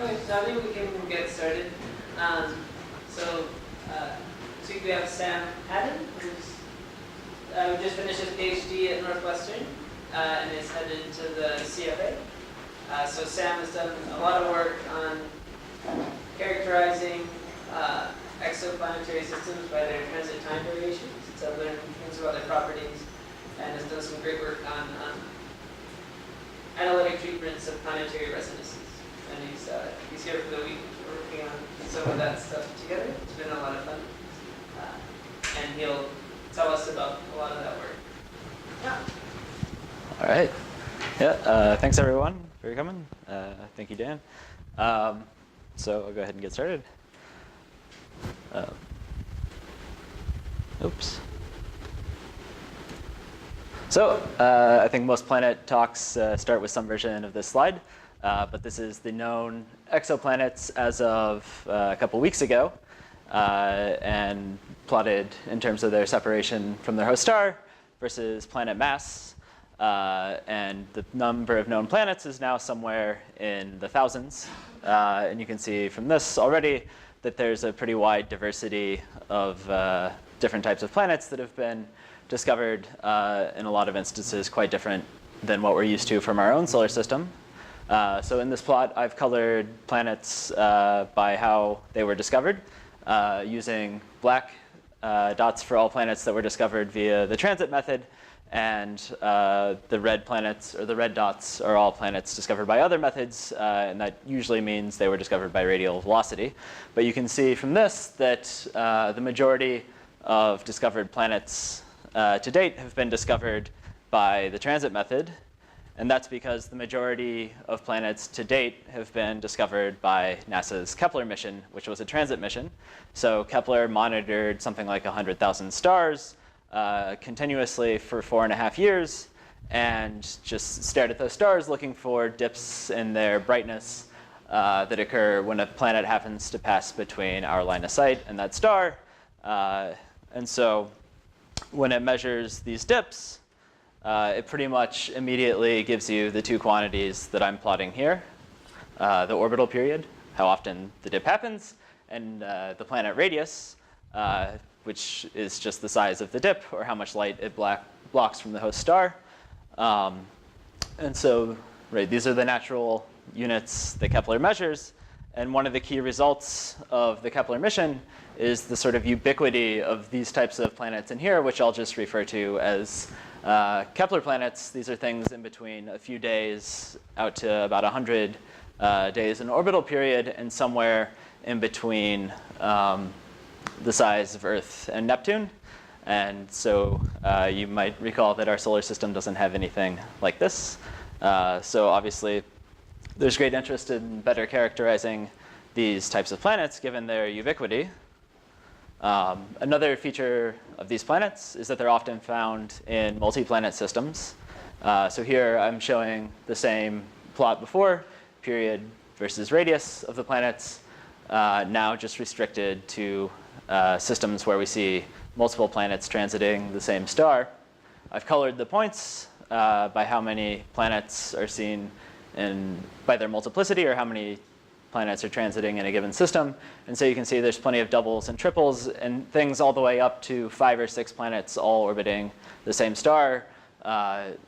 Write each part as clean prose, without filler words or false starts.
Okay, so I think we can get started. So this week we have Sam Hadden, who's just finished his PhD at Northwestern and is headed to the CFA. So Sam has done a lot of work on characterizing exoplanetary systems by their transit time variations. So learning things about their properties, and has done some great work on analytic treatments of planetary resonances. And he's here for the week. We're working on some of that stuff together. It's been a lot of fun. And he'll tell us about a lot of that work. Yeah. All right. Yeah. Thanks everyone for coming. Thank you, Dan. So I'll go ahead and get started. Oops. So I think most planet talks start with some version of this slide. But this is the known exoplanets as of a couple weeks ago, and plotted in terms of their separation from their host star versus planet mass. And the number of known planets is now somewhere in the thousands. And you can see from this already that there's a pretty wide diversity of different types of planets that have been discovered, in a lot of instances quite different than what we're used to from our own solar system. So in this plot, I've colored planets by how they were discovered, using black dots for all planets that were discovered via the transit method, and the red planets, or the red dots, are all planets discovered by other methods, and that usually means they were discovered by radial velocity. But you can see from this that the majority of discovered planets to date have been discovered by the transit method. And that's because the majority of planets to date have been discovered by NASA's Kepler mission, which was a transit mission. So Kepler monitored something like 100,000 stars continuously for 4.5 years, and just stared at those stars looking for dips in their brightness that occur when a planet happens to pass between our line of sight and that star. And so when it measures these dips, it pretty much immediately gives you the two quantities that I'm plotting here. The orbital period, how often the dip happens, and the planet radius, which is just the size of the dip, or how much light it blocks from the host star. And so these are the natural units that Kepler measures. And one of the key results of the Kepler mission is the sort of ubiquity of these types of planets in here, which I'll just refer to as Kepler planets. These are things in between a few days out to about 100 days in orbital period, and somewhere in between the size of Earth and Neptune. And so you might recall that our solar system doesn't have anything like this. So obviously, there's great interest in better characterizing these types of planets given their ubiquity. Another feature of these planets is that they're often found in multiplanet systems. So here I'm showing the same plot before, period versus radius of the planets, now just restricted to systems where we see multiple planets transiting the same star. I've colored the points by how many planets are seen by their multiplicity, or how many planets are transiting in a given system. And so you can see there's plenty of doubles and triples, and things all the way up to 5 or 6 planets all orbiting the same star,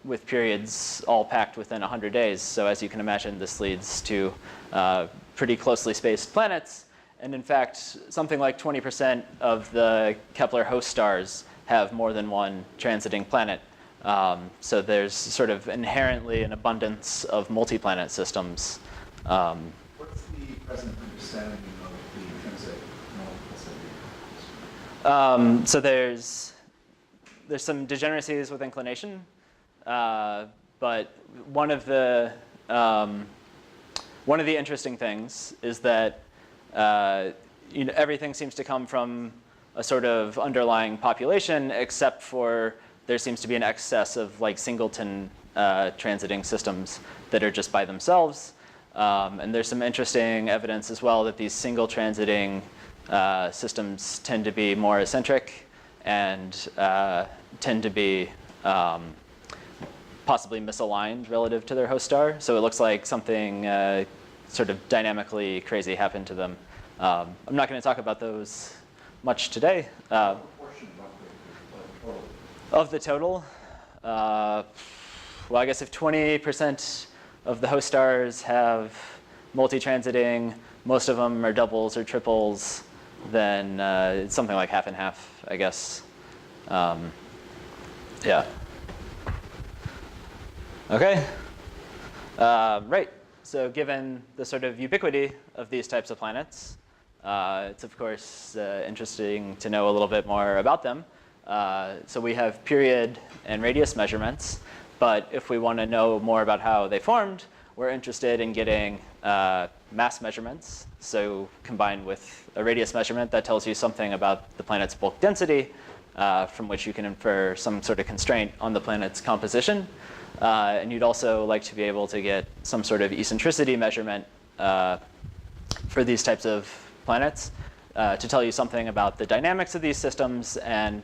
with periods all packed within 100 days. So as you can imagine, this leads to pretty closely spaced planets. And in fact, something like 20% of the Kepler host stars have more than one transiting planet. So there's sort of inherently an abundance of multi-planet systems. What's the present understanding of the transit multiplicity? So there's some degeneracies with inclination, but one of the interesting things is that everything seems to come from a sort of underlying population, except for there seems to be an excess of like singleton transiting systems that are just by themselves. And there's some interesting evidence as well that these single transiting systems tend to be more eccentric and tend to be possibly misaligned relative to their host star. So it looks like something sort of dynamically crazy happen to them. I'm not going to talk about those much today. Proportion roughly total. Of the total, well, I guess if 20% of the host stars have multi-transiting, most of them are doubles or triples, then it's something like half and half, I guess. Yeah. Okay. Right. So given the sort of ubiquity of these types of planets, it's of course interesting to know a little bit more about them. So we have period and radius measurements, but if we want to know more about how they formed, we're interested in getting mass measurements. So combined with a radius measurement that tells you something about the planet's bulk density, from which you can infer some sort of constraint on the planet's composition. And you'd also like to be able to get some sort of eccentricity measurement for these types of planets to tell you something about the dynamics of these systems and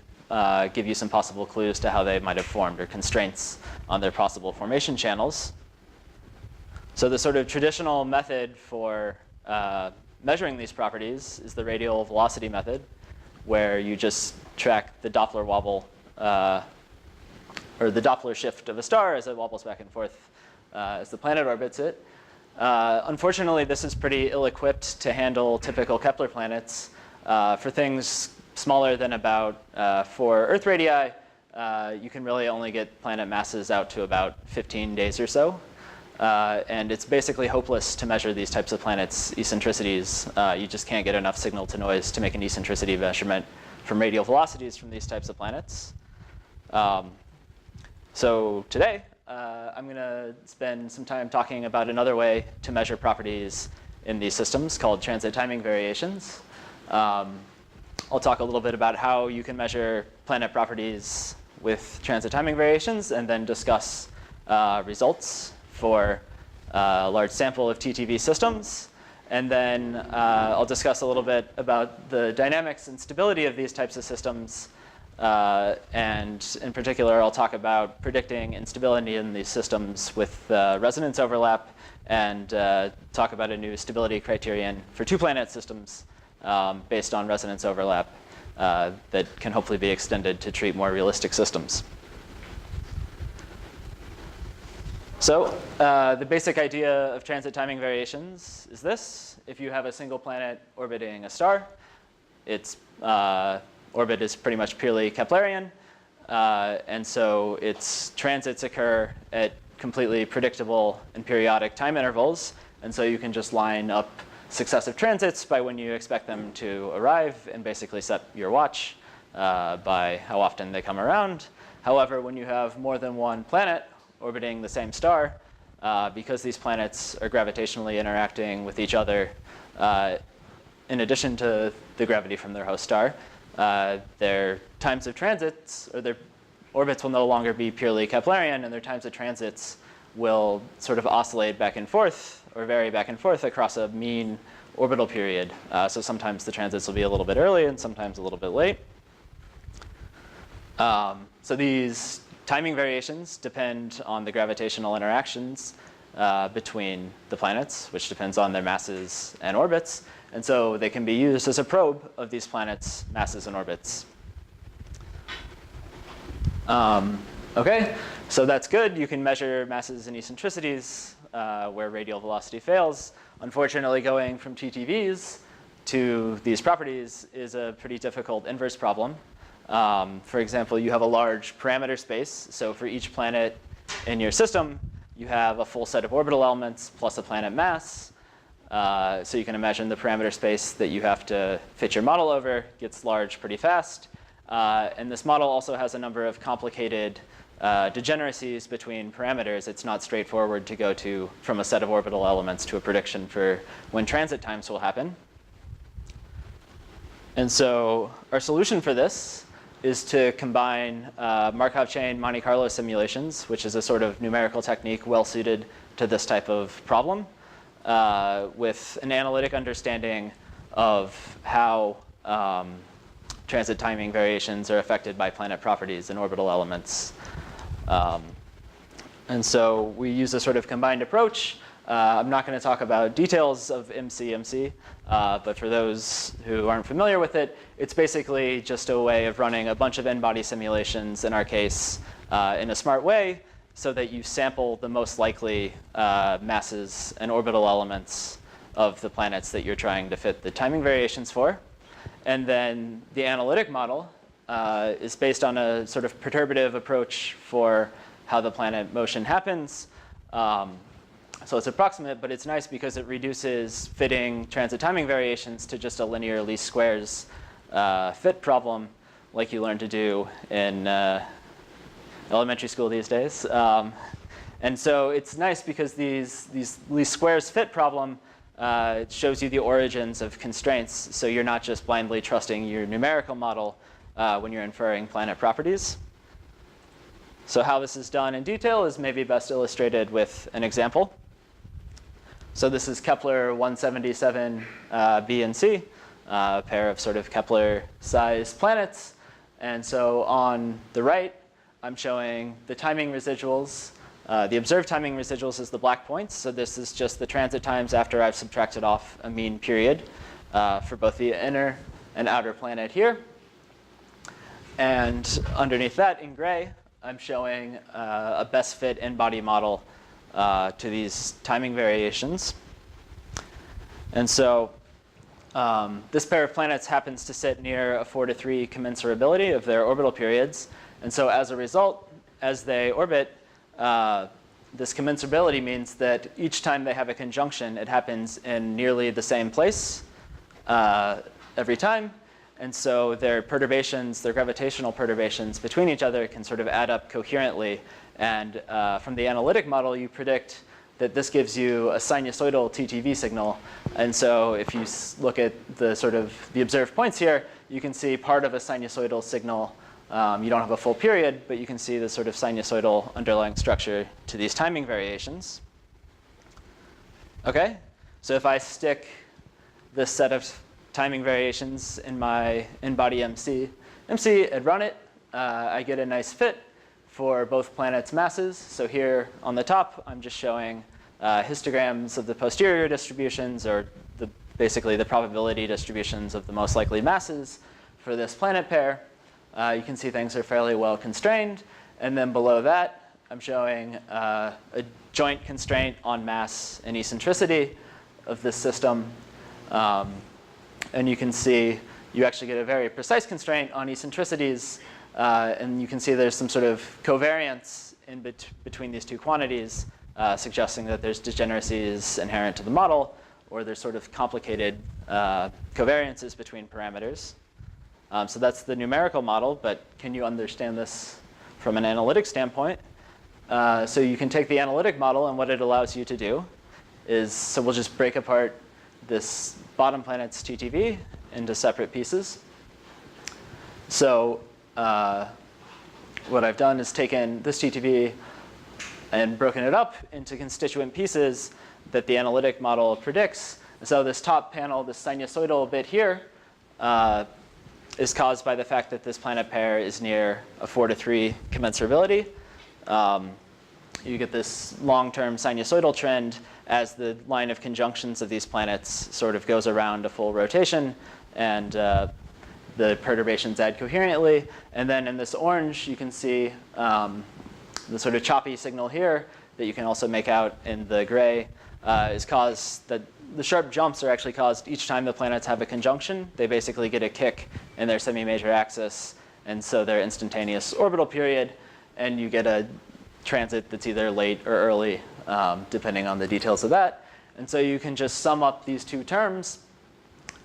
give you some possible clues to how they might have formed or constraints on their possible formation channels. So the sort of traditional method for measuring these properties is the radial velocity method, where you just track the Doppler wobble or the Doppler shift of a star as it wobbles back and forth as the planet orbits it. Unfortunately, this is pretty ill-equipped to handle typical Kepler planets. For things smaller than about 4 Earth radii, you can really only get planet masses out to about 15 days or so. And it's basically hopeless to measure these types of planets' eccentricities. You just can't get enough signal to noise to make an eccentricity measurement from radial velocities from these types of planets. So today, I'm going to spend some time talking about another way to measure properties in these systems called transit timing variations. I'll talk a little bit about how you can measure planet properties with transit timing variations and then discuss results for a large sample of TTV systems. And then I'll discuss a little bit about the dynamics and stability of these types of systems. And in particular, I'll talk about predicting instability in these systems with resonance overlap and talk about a new stability criterion for 2-planet systems based on resonance overlap that can hopefully be extended to treat more realistic systems. So the basic idea of transit timing variations is this. If you have a single planet orbiting a star, its orbit is pretty much purely Keplerian. And so its transits occur at completely predictable and periodic time intervals. And so you can just line up successive transits by when you expect them to arrive and basically set your watch by how often they come around. However, when you have more than one planet orbiting the same star, because these planets are gravitationally interacting with each other in addition to the gravity from their host star, their times of transits, or their orbits will no longer be purely Keplerian, and their times of transits will sort of oscillate back and forth or vary back and forth across a mean orbital period. So sometimes the transits will be a little bit early and sometimes a little bit late. So these timing variations depend on the gravitational interactions between the planets, which depends on their masses and orbits. And so they can be used as a probe of these planets' masses and orbits. OK, so that's good. You can measure masses and eccentricities where radial velocity fails. Unfortunately, going from TTVs to these properties is a pretty difficult inverse problem. For example, you have a large parameter space. So for each planet in your system, you have a full set of orbital elements plus a planet mass. So you can imagine the parameter space that you have to fit your model over gets large pretty fast. And this model also has a number of complicated degeneracies between parameters. It's not straightforward to go from a set of orbital elements to a prediction for when transit times will happen. And so our solution for this is to combine Markov chain Monte Carlo simulations, which is a sort of numerical technique well suited to this type of problem, with an analytic understanding of how transit timing variations are affected by planet properties and orbital elements. And so we use a sort of combined approach I'm not going to talk about details of MC, but for those who aren't familiar with it, it's basically just a way of running a bunch of n-body simulations, in our case, in a smart way, so that you sample the most likely masses and orbital elements of the planets that you're trying to fit the timing variations for. And then the analytic model is based on a sort of perturbative approach for how the planet motion happens. So it's approximate, but it's nice because it reduces fitting transit timing variations to just a linear least squares fit problem, like you learn to do in elementary school these days. And so it's nice because these least squares fit problem shows you the origins of constraints, so you're not just blindly trusting your numerical model when you're inferring planet properties. So how this is done in detail is maybe best illustrated with an example. So this is Kepler 177 b and c, a pair of sort of Kepler-sized planets. And so on the right, I'm showing the timing residuals. The observed timing residuals is the black points. So this is just the transit times after I've subtracted off a mean period for both the inner and outer planet here. And underneath that, in gray, I'm showing a best fit n-body model to these timing variations. And so this pair of planets happens to sit near a 4:3 commensurability of their orbital periods. And so as a result, as they orbit, this commensurability means that each time they have a conjunction, it happens in nearly the same place every time. And so their perturbations, their gravitational perturbations between each other can sort of add up coherently. And from the analytic model, you predict that this gives you a sinusoidal TTV signal. And so if you look at the sort of the observed points here, you can see part of a sinusoidal signal. You don't have a full period, but you can see the sort of sinusoidal underlying structure to these timing variations. OK, so if I stick this set of timing variations in my n-body MC and run it, I get a nice fit for both planets' masses. So here on the top, I'm just showing histograms of the posterior distributions, or basically the probability distributions of the most likely masses for this planet pair. You can see things are fairly well constrained. And then below that, I'm showing a joint constraint on mass and eccentricity of this system. And you can see you actually get a very precise constraint on eccentricities. And you can see there's some sort of covariance in between these two quantities, suggesting that there's degeneracies inherent to the model, or there's sort of complicated covariances between parameters. So that's the numerical model, but can you understand this from an analytic standpoint? So you can take the analytic model, and what it allows you to do is, so we'll just break apart this bottom planet's TTV into separate pieces. So what I've done is taken this TTV and broken it up into constituent pieces that the analytic model predicts. So this top panel, this sinusoidal bit here, is caused by the fact that this planet pair is near a 4:3 commensurability. You get this long-term sinusoidal trend as the line of conjunctions of these planets sort of goes around a full rotation, and the perturbations add coherently. And then in this orange, you can see the sort of choppy signal here that you can also make out in the gray is caused that the sharp jumps are actually caused each time the planets have a conjunction. They basically get a kick in their semi-major axis, and so their instantaneous orbital period, and you get a transit that's either late or early, depending on the details of that. And so you can just sum up these two terms,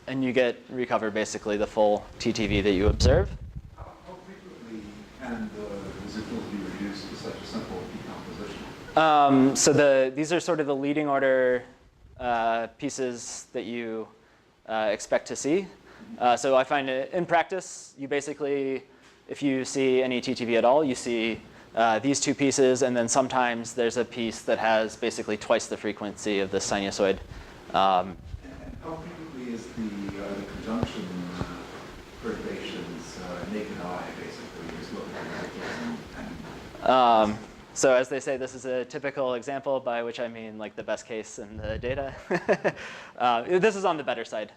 and you recover basically the full TTV that you observe. How frequently can the residuals be reduced to such a simple decomposition? So these are sort of the leading order pieces that you expect to see. So I find it in practice, you basically, if you see any TTV at all, you see these two pieces, and then sometimes there's a piece that has basically twice the frequency of the sinusoid. And how frequently is the conjunction perturbations naked eye, basically, just looking at the So as they say, this is a typical example, by which I mean like the best case in the data. This is on the better side.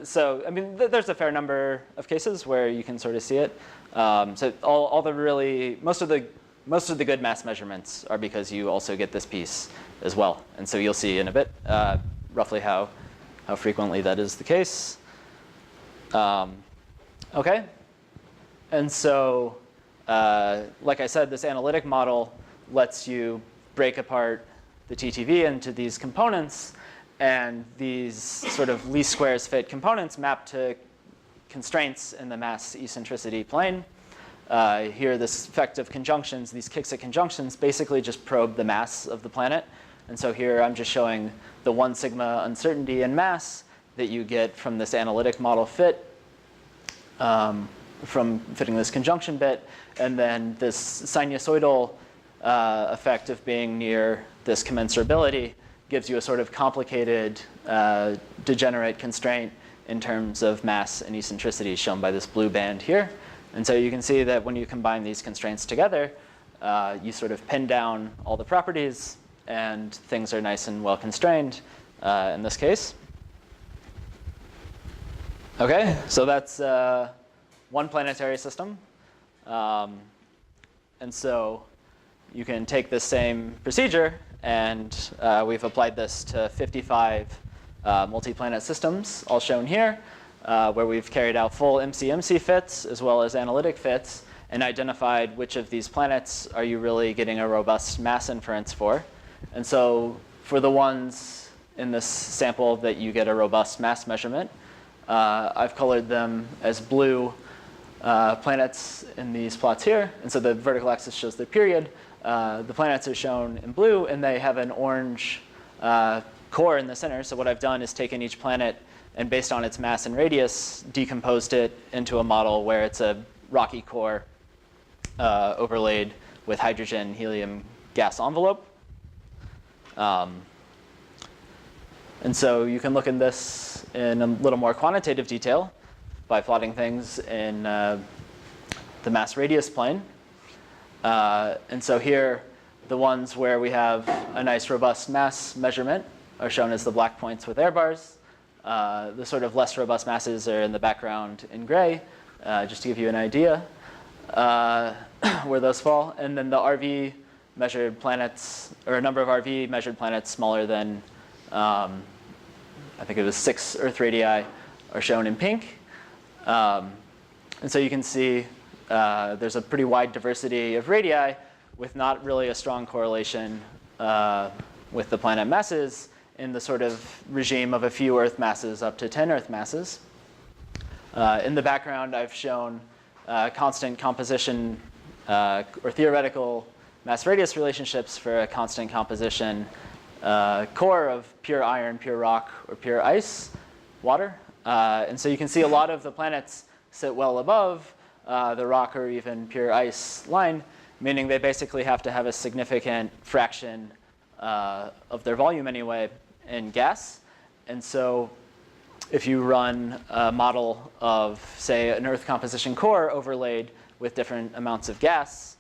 So I mean, there's a fair number of cases where you can sort of see it. So most of the good mass measurements are because you also get this piece as well. And so you'll see in a bit roughly how frequently that is the case. OK. And so like I said, this analytic model lets you break apart the TTV into these components. And these sort of least squares fit components map to constraints in the mass eccentricity plane. Here, this effect of conjunctions, these kicks at conjunctions, basically just probe the mass of the planet. And so here, I'm just showing the 1 sigma uncertainty in mass that you get from this analytic model fit, from fitting this conjunction bit, and then this sinusoidal effect of being near this commensurability gives you a sort of complicated degenerate constraint in terms of mass and eccentricity shown by this blue band here. And so you can see that when you combine these constraints together, you sort of pin down all the properties, and things are nice and well constrained in this case. OK, so that's one planetary system. And so you can take this same procedure, and we've applied this to 55 multi-planet systems, all shown here, where we've carried out full MC-MC fits as well as analytic fits, and identified which of these planets are you really getting a robust mass inference for. And so for the ones in this sample that you get a robust mass measurement, I've colored them as blue planets in these plots here. And so the vertical axis shows the period. The planets are shown in blue, and they have an orange core in the center. So what I've done is taken each planet and, based on its mass and radius, decomposed it into a model where it's a rocky core overlaid with hydrogen helium gas envelope. And so you can look in this in a little more quantitative detail by plotting things in the mass radius plane. And so here, the ones where we have a nice robust mass measurement are shown as the black points with air bars. The sort of less robust masses are in the background in gray, just to give you an idea where those fall. And then the RV measured planets, or a number of RV measured planets smaller than, I think it was 6 Earth radii, are shown in pink. And so you can see there's a pretty wide diversity of radii with not really a strong correlation with the planet masses in the sort of regime of a few Earth masses up to 10 Earth masses. In the background, I've shown constant composition or theoretical mass-radius relationships for a constant composition core of pure iron, pure rock, or pure ice, water. And so you can see a lot of the planets sit well above the rock or even pure ice line, meaning they basically have to have a significant fraction of their volume anyway in gas. And so if you run a model of, say, an Earth composition core overlaid with different amounts of gas,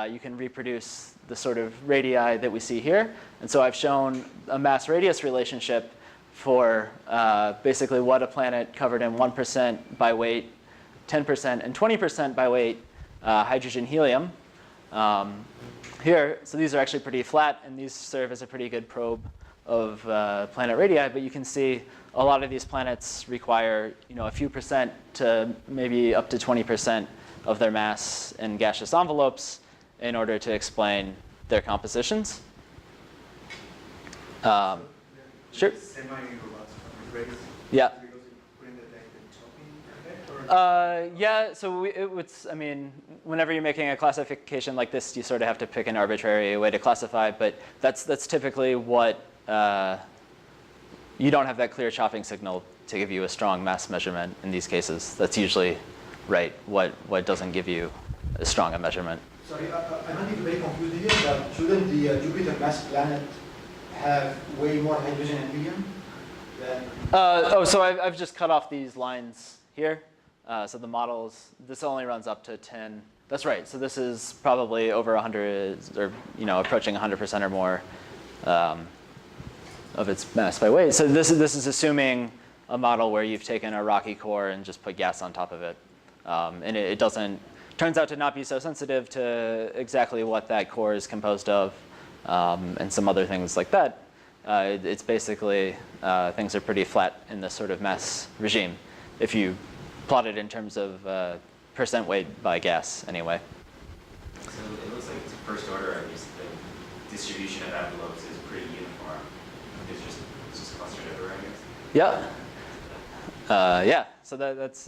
you can reproduce the sort of radii that we see here. And so I've shown a mass-radius relationship for basically what a planet covered in 1% by weight, 10%, and 20% by weight hydrogen helium. Here, so these are actually pretty flat, and these serve as a pretty good probe of planet radii. But you can see a lot of these planets require a few percent to maybe up to 20% of their mass in gaseous envelopes in order to explain their compositions. Sure. Yeah. Yeah, so I mean, whenever you're making a classification like this, you sort of have to pick an arbitrary way to classify. But that's typically what you don't have that clear chopping signal to give you a strong mass measurement in these cases. That's usually right. What doesn't give you as strong a measurement. Sorry, I might be very confused here, but shouldn't the Jupiter mass planet have way more hydrogen and helium than? So I've just cut off these lines here. So the models, this only runs up to 10 That's right. So this is probably over 100, or approaching 100% or more of its mass by weight. So this is assuming a model where you've taken a rocky core and just put gas on top of it, and it turns out to not be so sensitive to exactly what that core is composed of, and some other things like that. It's basically things are pretty flat in this sort of mass regime, if you plot it in terms of percent weight by gas, anyway. So it looks like first order, at least, the distribution of envelopes is pretty uniform. It's just clustered everywhere, I guess. Yeah. Yeah. So that's.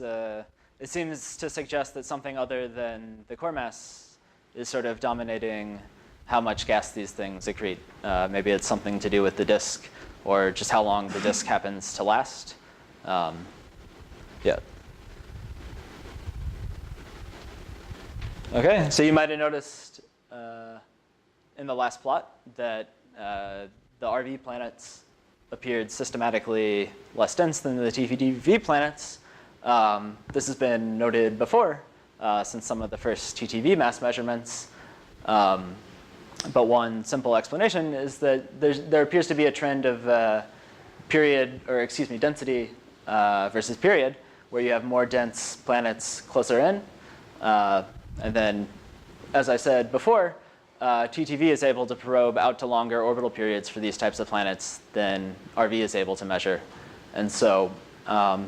It seems to suggest that something other than the core mass is sort of dominating how much gas these things accrete. Maybe it's something to do with the disk, or just how long the disk happens to last. Yeah. Okay, so you might have noticed in the last plot that the RV planets appeared systematically less dense than the TTV planets. This has been noted before since some of the first TTV mass measurements. But one simple explanation is that there appears to be a trend of density versus period, where you have more dense planets closer in. And then, as I said before, TTV is able to probe out to longer orbital periods for these types of planets than RV is able to measure. And so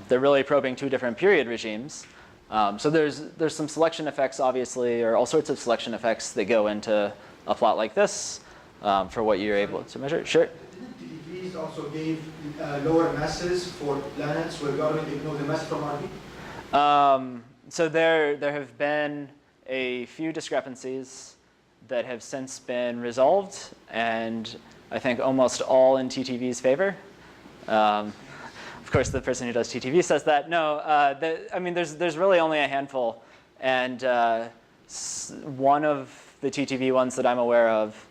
they're really probing two different period regimes. So there's some selection effects, obviously, or all sorts of selection effects that go into a plot like this for what you're able to measure. Sure? Didn't TTVs also gave lower masses for planets where government ignore the mass from RV? So there have been a few discrepancies that have since been resolved, and I think almost all in TTV's favor. Of course, the person who does TTV says that. No, I mean, there's really only a handful, and one of the TTV ones that I'm aware of,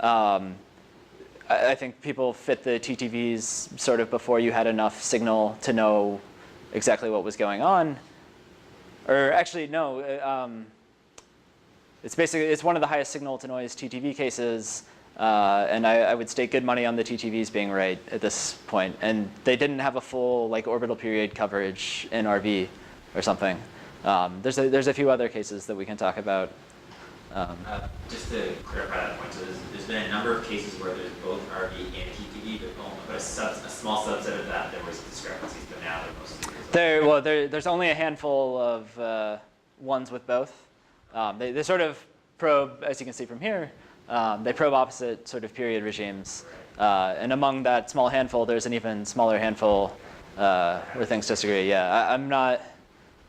I think people fit the TTVs sort of before you had enough signal to know exactly what was going on. Or actually, no. It's one of the highest signal to noise TTV cases, and I would stake good money on the TTVs being right at this point. And they didn't have a full orbital period coverage in RV or something. There's a few other cases that we can talk about. Just to clarify that point, so there's been a number of cases where there's both RV and TTV, but a small subset of that there was discrepancies, but now they're mostly. There's only a handful of ones with both. They sort of probe, as you can see from here, they probe opposite sort of period regimes. And among that small handful, there's an even smaller handful where things disagree. Yeah, I'm not.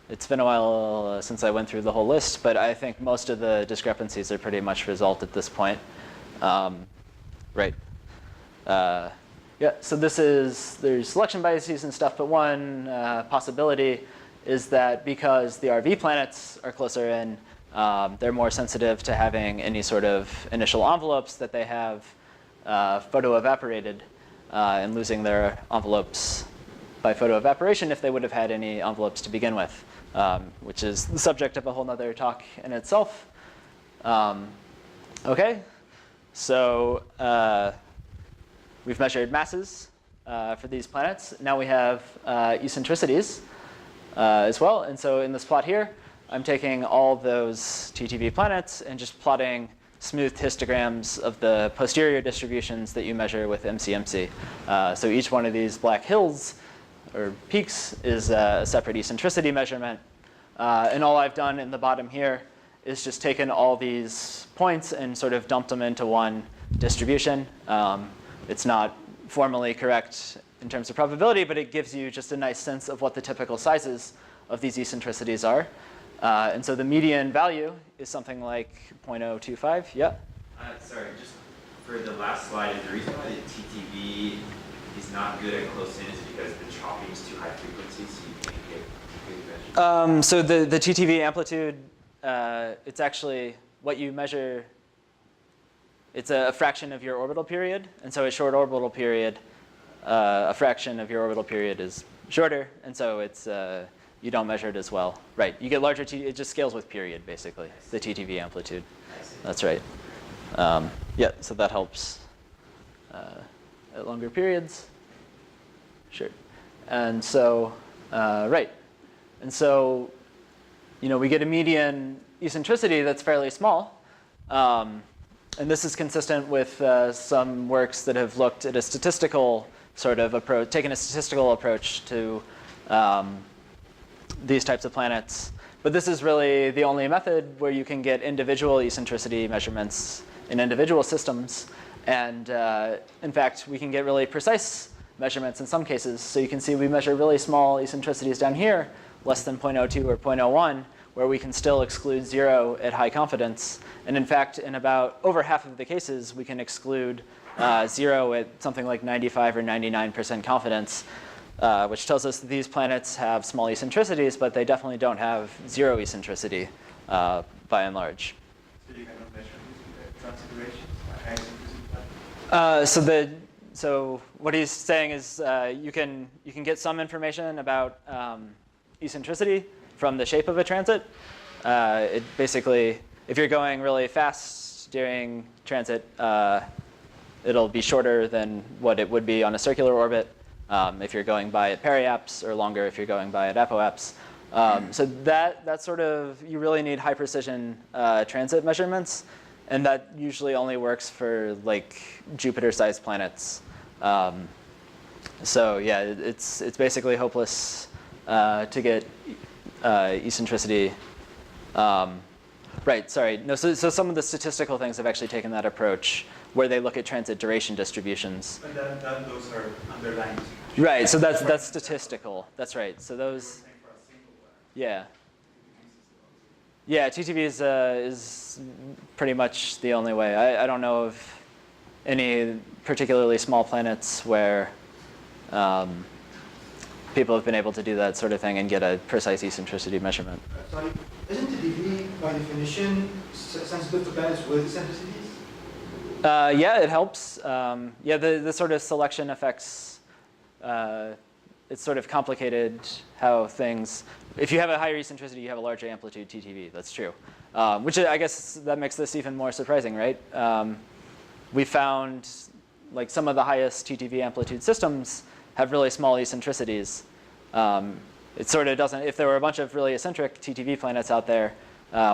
It's been a while since I went through the whole list, but I think most of the discrepancies are pretty much resolved at this point. Right. Yeah, so there's selection biases and stuff, but one possibility is that because the RV planets are closer in, they're more sensitive to having any sort of initial envelopes that they have photoevaporated and losing their envelopes by photoevaporation if they would have had any envelopes to begin with, which is the subject of a whole nother talk in itself. Okay, so we've measured masses for these planets. Now we have eccentricities as well. And so in this plot here, I'm taking all those TTV planets and just plotting smoothed histograms of the posterior distributions that you measure with MCMC. So each one of these black hills or peaks is a separate eccentricity measurement. And all I've done in the bottom here is just taken all these points and sort of dumped them into one distribution. It's not formally correct in terms of probability, but it gives you just a nice sense of what the typical sizes of these eccentricities are. And so the median value is something like 0.025. Yeah? Sorry, just for the last slide, is the reason why the TTV is not good at close in is because the chopping is too high frequency, so you can't get good measures? So the TTV amplitude, it's actually what you measure. It's a fraction of your orbital period. And so a short orbital period, a fraction of your orbital period is shorter. And so it's you don't measure it as well. Right, you get larger, it just scales with period, basically, the TTV amplitude. That's right. Yeah, so that helps at longer periods. Sure. And so, right. And so, we get a median eccentricity that's fairly small. And this is consistent with some works that have looked at a statistical sort of approach, taken a statistical approach to these types of planets. But this is really the only method where you can get individual eccentricity measurements in individual systems. And in fact, we can get really precise measurements in some cases. So you can see we measure really small eccentricities down here, less than 0.02 or 0.01, where we can still exclude 0 at high confidence. And in fact, in about over half of the cases, we can exclude 0 at something like 95 or 99% confidence, which tells us that these planets have small eccentricities, but they definitely don't have 0 eccentricity by and large. So you cannot measure these transit durations? So what he's saying is you can get some information about eccentricity from the shape of a transit. It basically, if you're going really fast during transit, it'll be shorter than what it would be on a circular orbit if you're going by at periaps, or longer if you're going by at apoaps. So that sort of, you really need high precision transit measurements, and that usually only works for like Jupiter-sized planets. So yeah, it's basically hopeless to get eccentricity. Right, sorry. No, so some of the statistical things have actually taken that approach, where they look at transit duration distributions. But those are underlying. Right, so that's statistical. That's right. So those, yeah. Yeah, TTV is pretty much the only way. I don't know of any particularly small planets where people have been able to do that sort of thing and get a precise eccentricity measurement. Sorry, isn't TTV by definition sensitive to planets with eccentricities? Yeah, it helps. Yeah, the sort of selection effects, it's sort of complicated how things, if you have a higher eccentricity, you have a larger amplitude TTV, that's true. Which I guess that makes this even more surprising, right? We found like some of the highest TTV amplitude systems have really small eccentricities. It sort of doesn't, if there were a bunch of really eccentric TTV planets out there,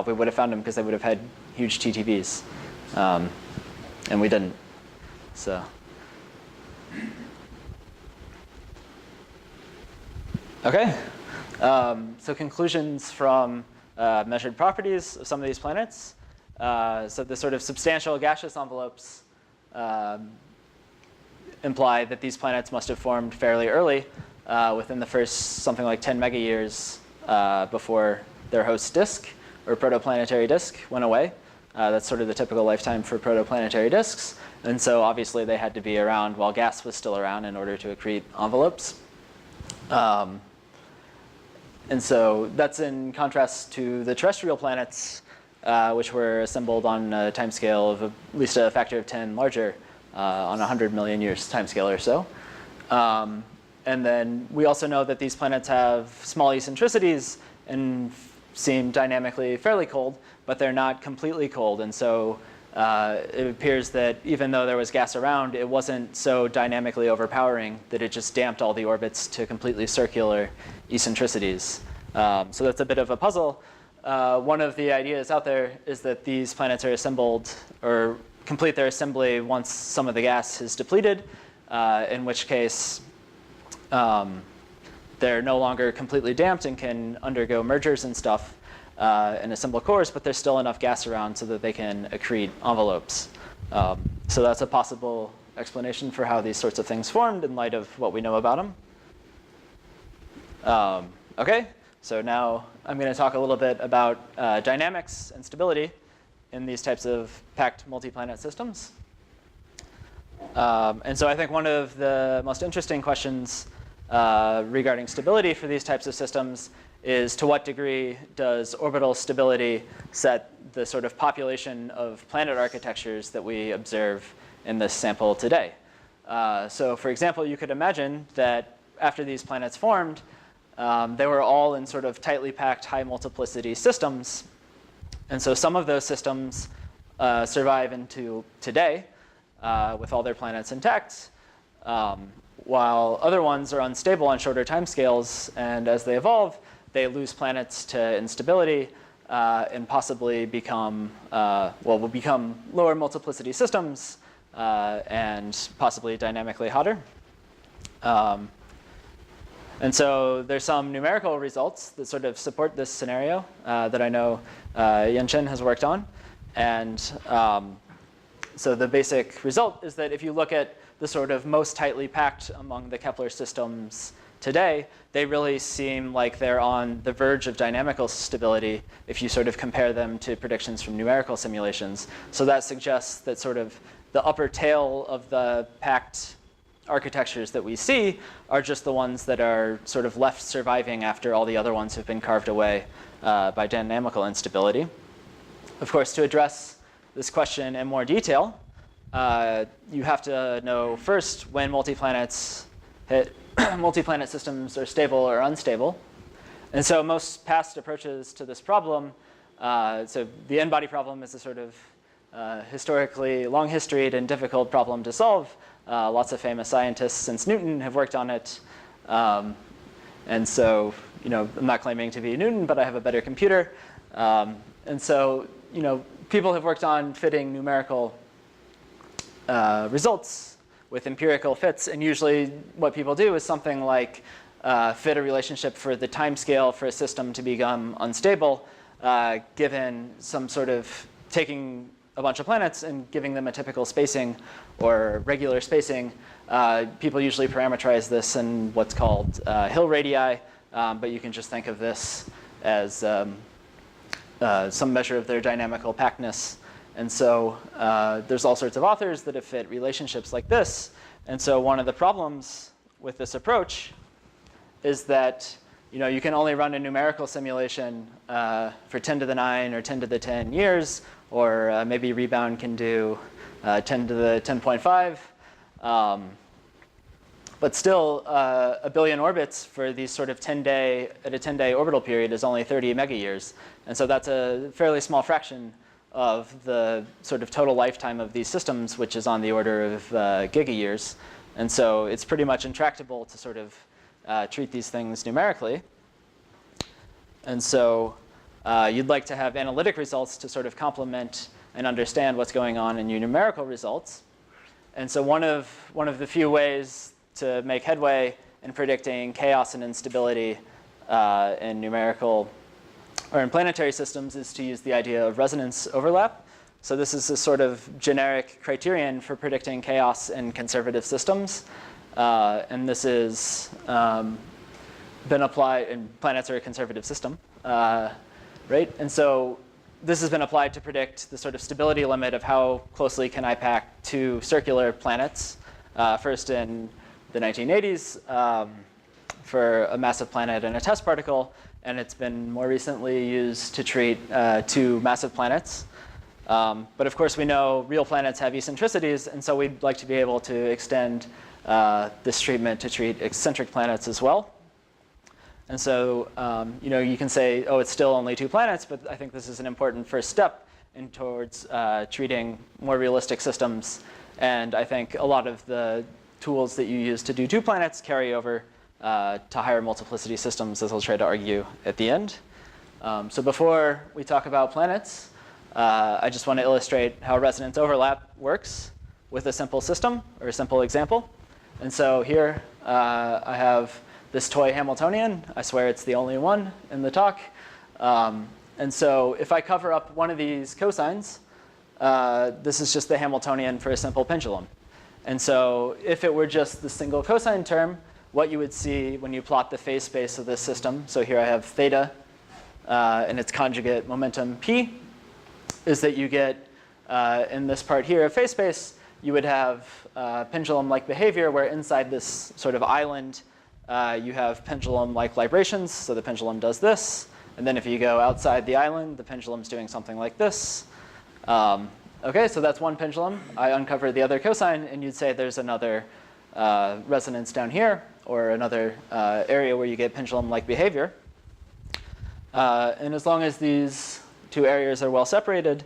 we would have found them because they would have had huge TTVs. And we didn't, so. Okay, so conclusions from measured properties of some of these planets. So the sort of substantial gaseous envelopes imply that these planets must have formed fairly early, within the first something like 10 megayears before their host disk or protoplanetary disk went away. That's sort of the typical lifetime for protoplanetary disks. And so obviously they had to be around while gas was still around in order to accrete envelopes. And so that's in contrast to the terrestrial planets, which were assembled on a timescale of at least a factor of 10 larger, on 100 million years timescale or so. And then we also know that these planets have small eccentricities and seem dynamically fairly cold, but they're not completely cold. And so it appears that even though there was gas around, it wasn't so dynamically overpowering that it just damped all the orbits to completely circular eccentricities. So that's a bit of a puzzle. One of the ideas out there is that these planets are assembled or complete their assembly once some of the gas is depleted, in which case they're no longer completely damped and can undergo mergers and stuff and assemble cores, but there's still enough gas around so that they can accrete envelopes. So that's a possible explanation for how these sorts of things formed in light of what we know about them. Okay, so now I'm going to talk a little bit about dynamics and stability in these types of packed multi-planet systems. And so I think one of the most interesting questions regarding stability for these types of systems is to what degree does orbital stability set the sort of population of planet architectures that we observe in this sample today. So for example, you could imagine that after these planets formed, they were all in sort of tightly packed high multiplicity systems. And so some of those systems survive into today with all their planets intact, while other ones are unstable on shorter timescales. And as they evolve, they lose planets to instability and possibly become, will become lower multiplicity systems and possibly dynamically hotter. And so there's some numerical results that sort of support this scenario that I know Yen-Chin has worked on. And so the basic result is that if you look at the sort of most tightly packed among the Kepler systems today, they really seem like they're on the verge of dynamical stability if you sort of compare them to predictions from numerical simulations. So that suggests that sort of the upper tail of the packed architectures that we see are just the ones that are sort of left surviving after all the other ones have been carved away by dynamical instability. Of course, to address this question in more detail, you have to know first when multi-planet systems are stable or unstable. And so most past approaches to this problem, so the n-body problem is a sort of historically long-historied and difficult problem to solve. Lots of famous scientists since Newton have worked on it. And so, I'm not claiming to be Newton, but I have a better computer. And so, people have worked on fitting numerical results with empirical fits. And usually what people do is something like fit a relationship for the time scale for a system to become unstable, given some sort of taking a bunch of planets and giving them a typical spacing or regular spacing. People usually parameterize this in what's called Hill radii, but you can just think of this as some measure of their dynamical packedness. And so there's all sorts of authors that have fit relationships like this. And so one of the problems with this approach is that you can only run a numerical simulation for 10 to the 9 or 10 to the 10 years, or maybe Rebound can do 10 to the 10.5. But still, a billion orbits for these sort of 10-day, at a 10-day orbital period is only 30 megayears. And so that's a fairly small fraction of the sort of total lifetime of these systems, which is on the order of gigayears. And so it's pretty much intractable to sort of treat these things numerically. And so you'd like to have analytic results to sort of complement and understand what's going on in your numerical results. And so one of the few ways to make headway in predicting chaos and instability in numerical or in planetary systems is to use the idea of resonance overlap. So this is a sort of generic criterion for predicting chaos in conservative systems. And this is been applied, and planets are a conservative system, right? And so this has been applied to predict the sort of stability limit of how closely can I pack two circular planets, first in the 1980s for a massive planet and a test particle, and it's been more recently used to treat two massive planets. But of course, we know real planets have eccentricities, and so we'd like to be able to extend this treatment to treat eccentric planets as well. And so you can say, oh, it's still only two planets, but I think this is an important first step in towards treating more realistic systems. And I think a lot of the tools that you use to do two planets carry over to higher multiplicity systems, as I'll try to argue at the end. So before we talk about planets, I just want to illustrate how resonance overlap works with a simple system or a simple example. And so here I have this toy Hamiltonian. I swear it's the only one in the talk. And so if I cover up one of these cosines, this is just the Hamiltonian for a simple pendulum. And so if it were just the single cosine term, what you would see when you plot the phase space of this system, so here I have theta and its conjugate momentum p, is that you get, in this part here of phase space, you would have pendulum-like behavior where inside this sort of island, you have pendulum-like vibrations. So the pendulum does this. And then if you go outside the island, the pendulum's doing something like this. OK, so that's one pendulum. I uncover the other cosine, and you'd say there's another resonance down here, or another area where you get pendulum-like behavior. And as long as these two areas are well separated,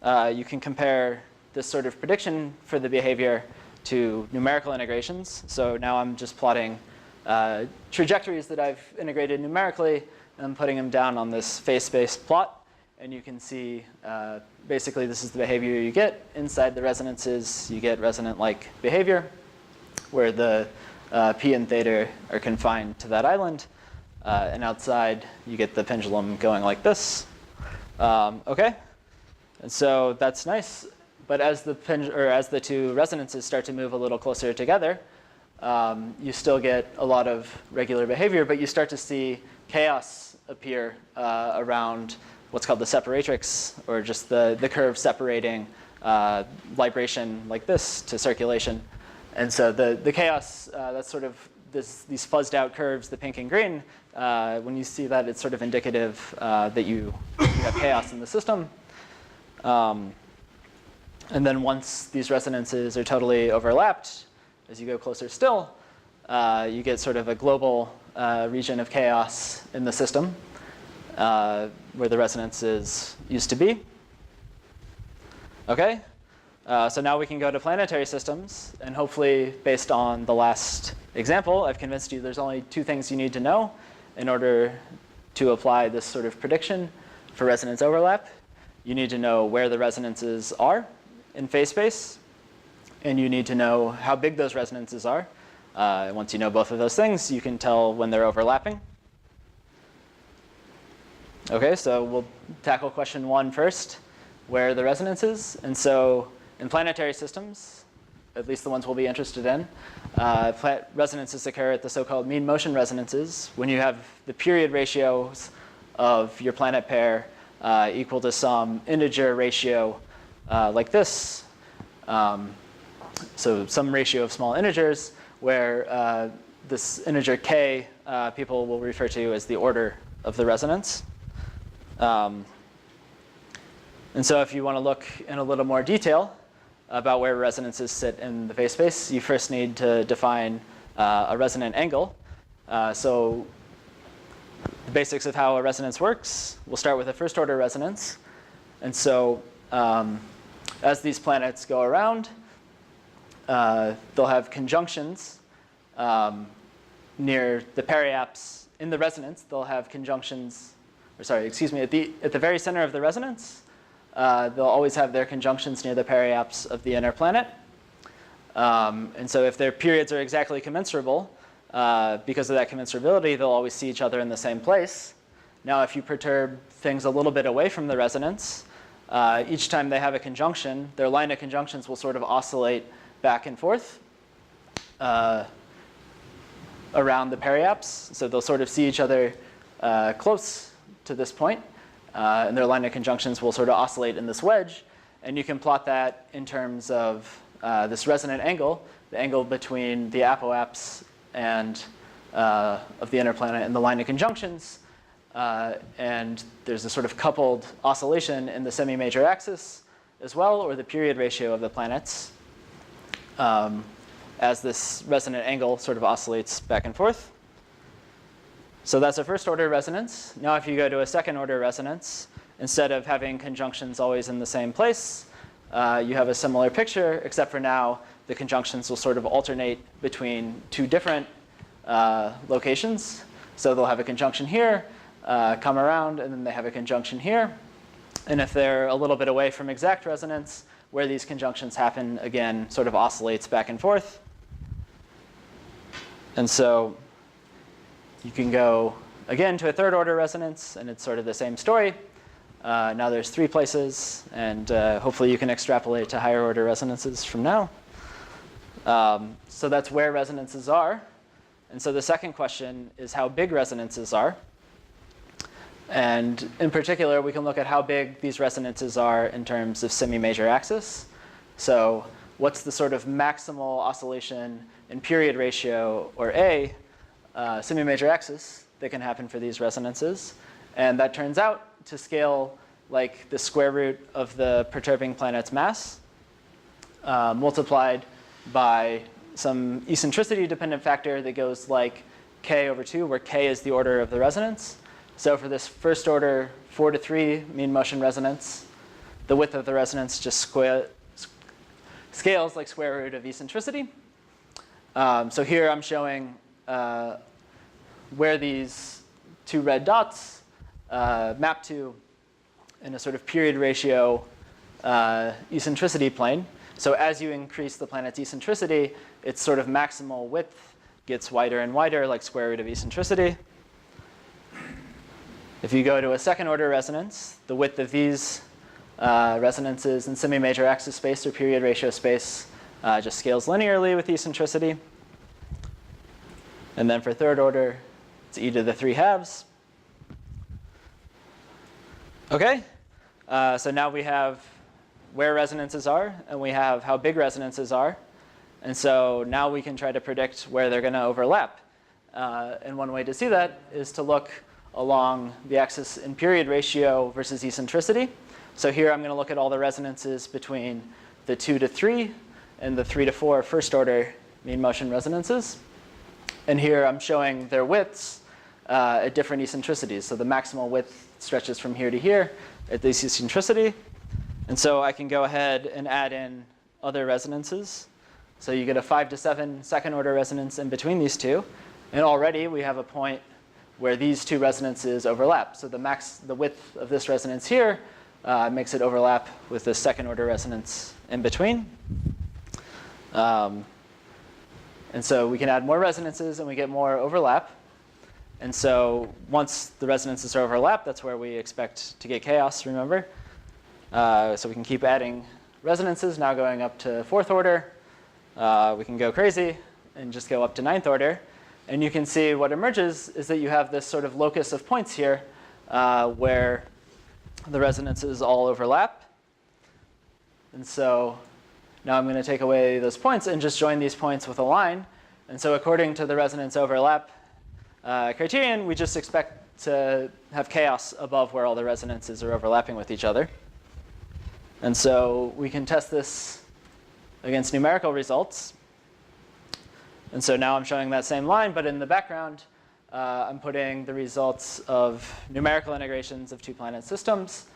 you can compare this sort of prediction for the behavior to numerical integrations. So now I'm just plotting trajectories that I've integrated numerically, and I'm putting them down on this phase space plot. And you can see basically this is the behavior you get. Inside the resonances, you get resonant-like behavior, where the p and theta are confined to that island. And outside, you get the pendulum going like this. OK? And so that's nice. But as the two resonances start to move a little closer together, you still get a lot of regular behavior, but you start to see chaos appear around what's called the separatrix, or just the curve separating libration like this to circulation. And so the chaos, that's sort of these fuzzed out curves, the pink and green. When you see that, it's sort of indicative that you have chaos in the system. And then once these resonances are totally overlapped, as you go closer still, you get sort of a global region of chaos in the system where the resonances used to be. OK? So now we can go to planetary systems. And hopefully, based on the last example, I've convinced you there's only two things you need to know in order to apply this sort of prediction for resonance overlap. You need to know where the resonances are in phase space, and you need to know how big those resonances are. Once you know both of those things, you can tell when they're overlapping. OK, so we'll tackle question 1 first, where are the resonances? And so in planetary systems, at least the ones we'll be interested in, resonances occur at the so-called mean motion resonances, when you have the period ratios of your planet pair equal to some integer ratio like this. So some ratio of small integers, where this integer k people will refer to as the order of the resonance. And so if you want to look in a little more detail about where resonances sit in the phase space, you first need to define a resonant angle. So the basics of how a resonance works, we'll start with a first order resonance. And so as these planets go around, they'll have conjunctions near the periaps in the resonance. They'll have conjunctions, or sorry, excuse me, at the very center of the resonance, they'll always have their conjunctions near the periaps of the inner planet. And so if their periods are exactly commensurable, because of that commensurability, they'll always see each other in the same place. Now, if you perturb things a little bit away from the resonance, each time they have a conjunction, their line of conjunctions will sort of oscillate back and forth around the periaps. So they'll sort of see each other close to this point, and their line of conjunctions will sort of oscillate in this wedge. And you can plot that in terms of this resonant angle, the angle between the apoaps and of the inner planet and the line of conjunctions. And there's a sort of coupled oscillation in the semi-major axis as well, or the period ratio of the planets, as this resonant angle sort of oscillates back and forth. So that's a first order resonance. Now if you go to a second order resonance, instead of having conjunctions always in the same place, you have a similar picture, except for now the conjunctions will sort of alternate between two different locations. So they'll have a conjunction here, come around, and then they have a conjunction here. And if they're a little bit away from exact resonance, where these conjunctions happen, again, sort of oscillates back and forth. And so you can go, again, to a third order resonance, and it's sort of the same story. Now there's 3 places, and hopefully you can extrapolate to higher order resonances from now. So that's where resonances are. And so the second question is how big resonances are. And in particular, we can look at how big these resonances are in terms of semi-major axis. So what's the sort of maximal oscillation in period ratio, or A, semi-major axis that can happen for these resonances? And that turns out to scale like the square root of the perturbing planet's mass multiplied by some eccentricity dependent factor that goes like k over 2, where k is the order of the resonance. So for this first order 4 to 3 mean motion resonance, the width of the resonance just scales like square root of eccentricity. So here I'm showing where these two red dots map to in a sort of period ratio eccentricity plane. So as you increase the planet's eccentricity, its sort of maximal width gets wider and wider, like square root of eccentricity. If you go to a second order resonance, the width of these resonances in semi-major axis space or period ratio space just scales linearly with eccentricity. And then for third order, it's e to the 3/2. OK, so now we have where resonances are, and we have how big resonances are. And so now we can try to predict where they're going to overlap. And one way to see that is to look along the axis in period ratio versus eccentricity. So here I'm going to look at all the resonances between the 2 to 3 and the 3 to 4 first order mean motion resonances. And here I'm showing their widths at different eccentricities. So the maximal width stretches from here to here at this eccentricity. And so I can go ahead and add in other resonances. So you get a 5 to 7 second order resonance in between these two. And already we have a point where these two resonances overlap. So the width of this resonance here makes it overlap with the second order resonance in between. And so we can add more resonances and we get more overlap. And so once the resonances are overlap, that's where we expect to get chaos, remember? So we can keep adding resonances, now going up to fourth order. We can go crazy and just go up to ninth order. And you can see what emerges is that you have this sort of locus of points here where the resonances all overlap. And so now I'm going to take away those points and just join these points with a line. And so according to the resonance overlap criterion, we just expect to have chaos above where all the resonances are overlapping with each other. And so we can test this against numerical results. And so now I'm showing that same line, but in the background, I'm putting the results of numerical integrations of two-planet systems,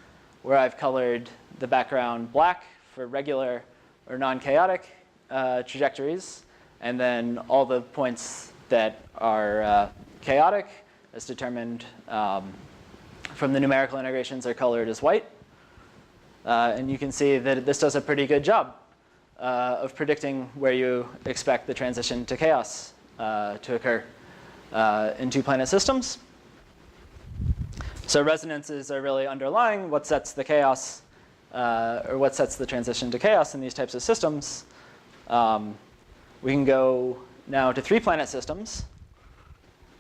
where I've colored the background black for regular or non-chaotic trajectories, and then all the points that are chaotic, as determined from the numerical integrations, are colored as white. And you can see that this does a pretty good job of predicting where you expect the transition to chaos to occur in two-planet systems. So resonances are really underlying what sets the chaos, or what sets the transition to chaos in these types of systems. We can go now to three-planet systems.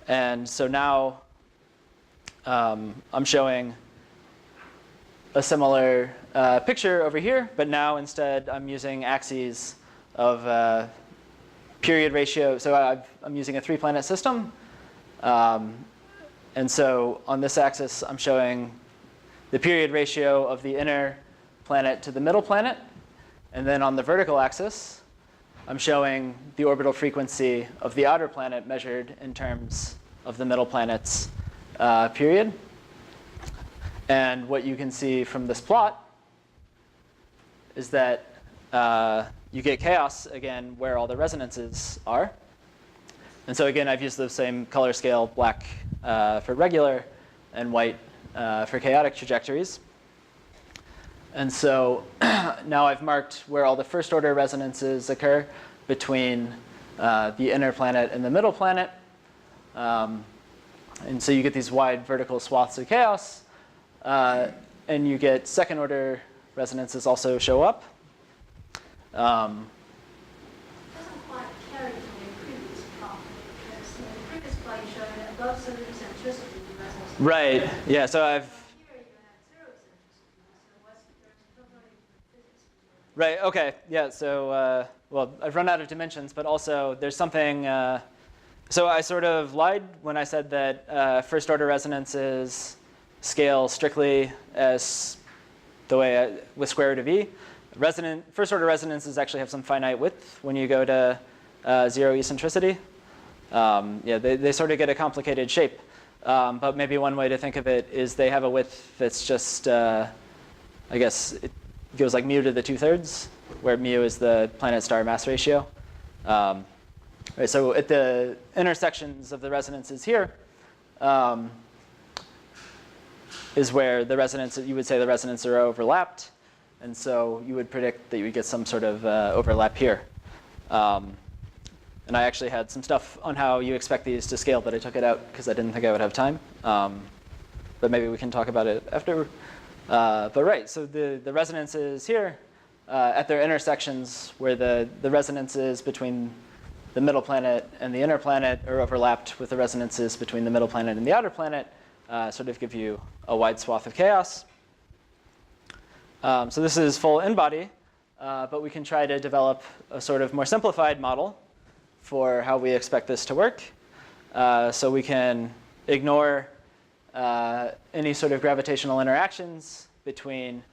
And so now I'm showing a similar picture over here, but now instead I'm using axes of period ratio. So I'm using a three-planet system. And so on this axis, I'm showing the period ratio of the inner planet to the middle planet. And then on the vertical axis, I'm showing the orbital frequency of the outer planet measured in terms of the middle planet's period. And what you can see from this plot is that you get chaos, again, where all the resonances are. And so again, I've used the same color scale, black for regular and white for chaotic trajectories. And so now I've marked where all the first order resonances occur between the inner planet and the middle planet. And so you get these wide vertical swaths of chaos. And you get second order resonances also show up. Doesn't quite carry from your previous plot, because in the previous plot you showed that above certain eccentricity the resonance. Right. Yeah. So I've. Here you have zero eccentricity. So what's there's no physics. Right. OK. Yeah. So well, I've run out of dimensions, but also there's something. So I sort of lied when I said that first order resonances scale strictly as the way with square root of e. First order resonances actually have some finite width when you go to zero eccentricity. Yeah, they sort of get a complicated shape. But maybe one way to think of it is they have a width that's just, I guess, it goes like mu to the 2/3, where mu is the planet-star mass ratio. Right, so at the intersections of the resonances here is where the resonance, you would say the resonances are overlapped. And so you would predict that you would get some sort of overlap here. And I actually had some stuff on how you expect these to scale, but I took it out because I didn't think I would have time. But maybe we can talk about it after. But right, so the resonances here at their intersections where the resonances between the middle planet and the inner planet are overlapped with the resonances between the middle planet and the outer planet, sort of give you a wide swath of chaos. So this is full in-body, but we can try to develop a sort of more simplified model for how we expect this to work. So we can ignore any sort of gravitational interactions between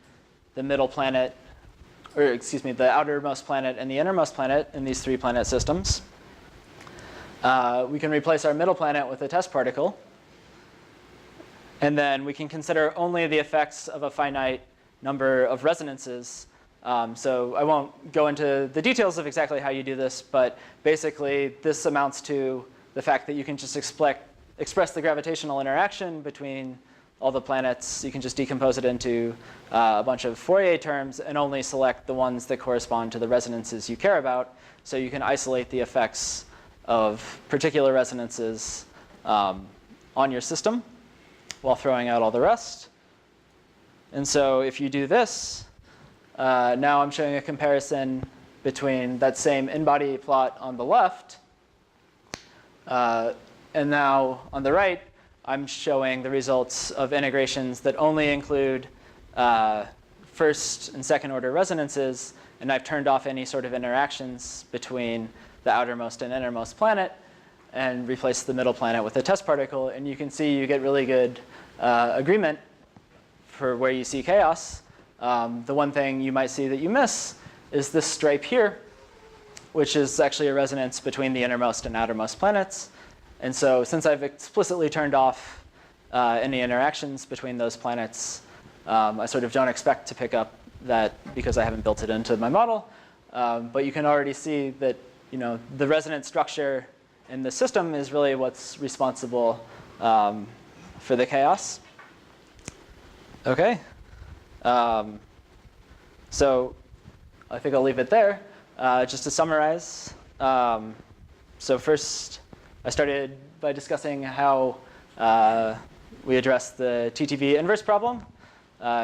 the middle planet, or excuse me, the outermost planet and the innermost planet in these 3 planet systems. We can replace our middle planet with a test particle. And then we can consider only the effects of a finite number of resonances. So I won't go into the details of exactly how you do this, but basically this amounts to the fact that you can just express the gravitational interaction between all the planets. You can just decompose it into a bunch of Fourier terms and only select the ones that correspond to the resonances you care about. So you can isolate the effects of particular resonances on your system while throwing out all the rest. And so if you do this, now I'm showing a comparison between that same in-body plot on the left. And now on the right, I'm showing the results of integrations that only include first and second order resonances. And I've turned off any sort of interactions between the outermost and innermost planet and replaced the middle planet with a test particle. And you can see you get really good agreement for where you see chaos. The one thing you might see that you miss is this stripe here, which is actually a resonance between the innermost and outermost planets. And so since I've explicitly turned off any interactions between those planets, I sort of don't expect to pick up that because I haven't built it into my model. But you can already see that the resonance structure in the system is really what's responsible for the chaos. OK. So I think I'll leave it there. Just to summarize, so first I started by discussing how we address the TTV inverse problem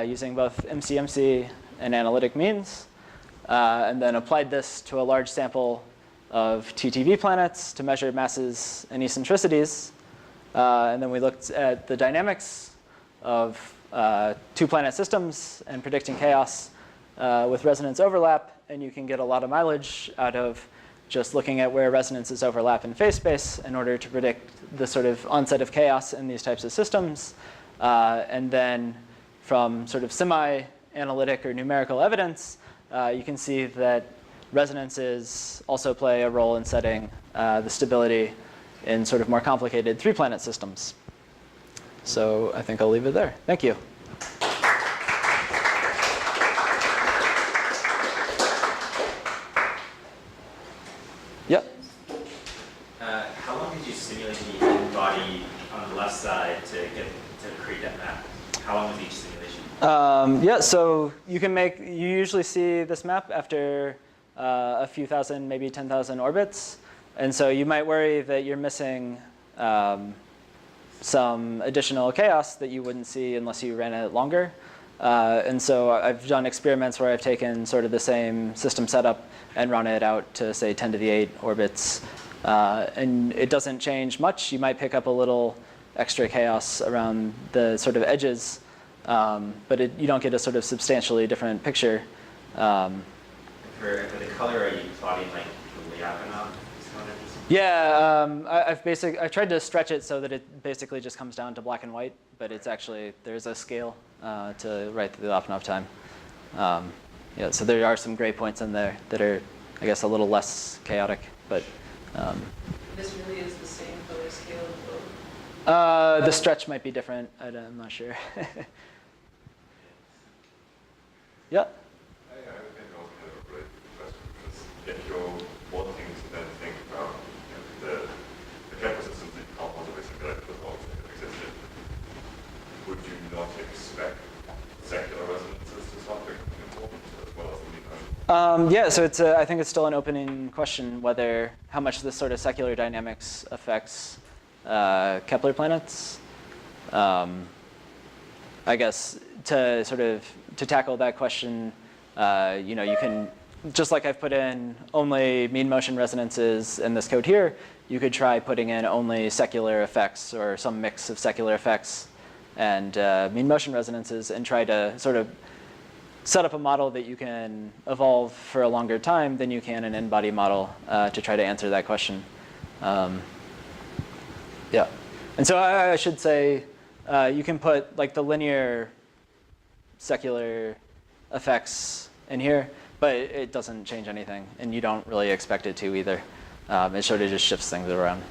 using both MCMC and analytic means, and then applied this to a large sample of TTV planets to measure masses and eccentricities. And then we looked at the dynamics of 2 planet systems and predicting chaos with resonance overlap. And you can get a lot of mileage out of just looking at where resonances overlap in phase space in order to predict the sort of onset of chaos in these types of systems. And then from sort of semi-analytic or numerical evidence, you can see that resonances also play a role in setting the stability in sort of more complicated 3-planet systems. So I think I'll leave it there. Thank you. Yep. How long did you simulate the in-body on the left side to create that map? How long was each simulation? Yeah, so you usually see this map after a few thousand, maybe 10,000 orbits. And so you might worry that you're missing some additional chaos that you wouldn't see unless you ran it longer. And so I've done experiments where I've taken sort of the same system setup and run it out to, say, 10 to the 8 orbits. And it doesn't change much. You might pick up a little extra chaos around the sort of edges, but you don't get a sort of substantially different picture. For the color, are you plotting like the Lyapunov? Yeah, I've tried to stretch it so that it basically just comes down to black and white, but it's actually, there's a scale to write the Lyapunov time. Yeah, so there are some gray points in there that are I guess, a little less chaotic. But This really is the same color scale in both. the stretch might be different. I'm not sure. Yeah. I think also kind of a related question, because if you're wanting to then think about the Kepler systems that you can't possibly simulate the results that existed, would you not expect secular resonances to start becoming important as well as the mean resonance? Yeah, so I think it's still an opening question whether how much this sort of secular dynamics affects Kepler planets. I guess to tackle that question, you can, just like I've put in only mean motion resonances in this code here, you could try putting in only secular effects or some mix of secular effects and mean motion resonances and try to sort of set up a model that you can evolve for a longer time than you can an in-body model to try to answer that question. Yeah, and so I should say you can put like the linear secular effects in here, but it doesn't change anything, and you don't really expect it to either. It sort of just shifts things around.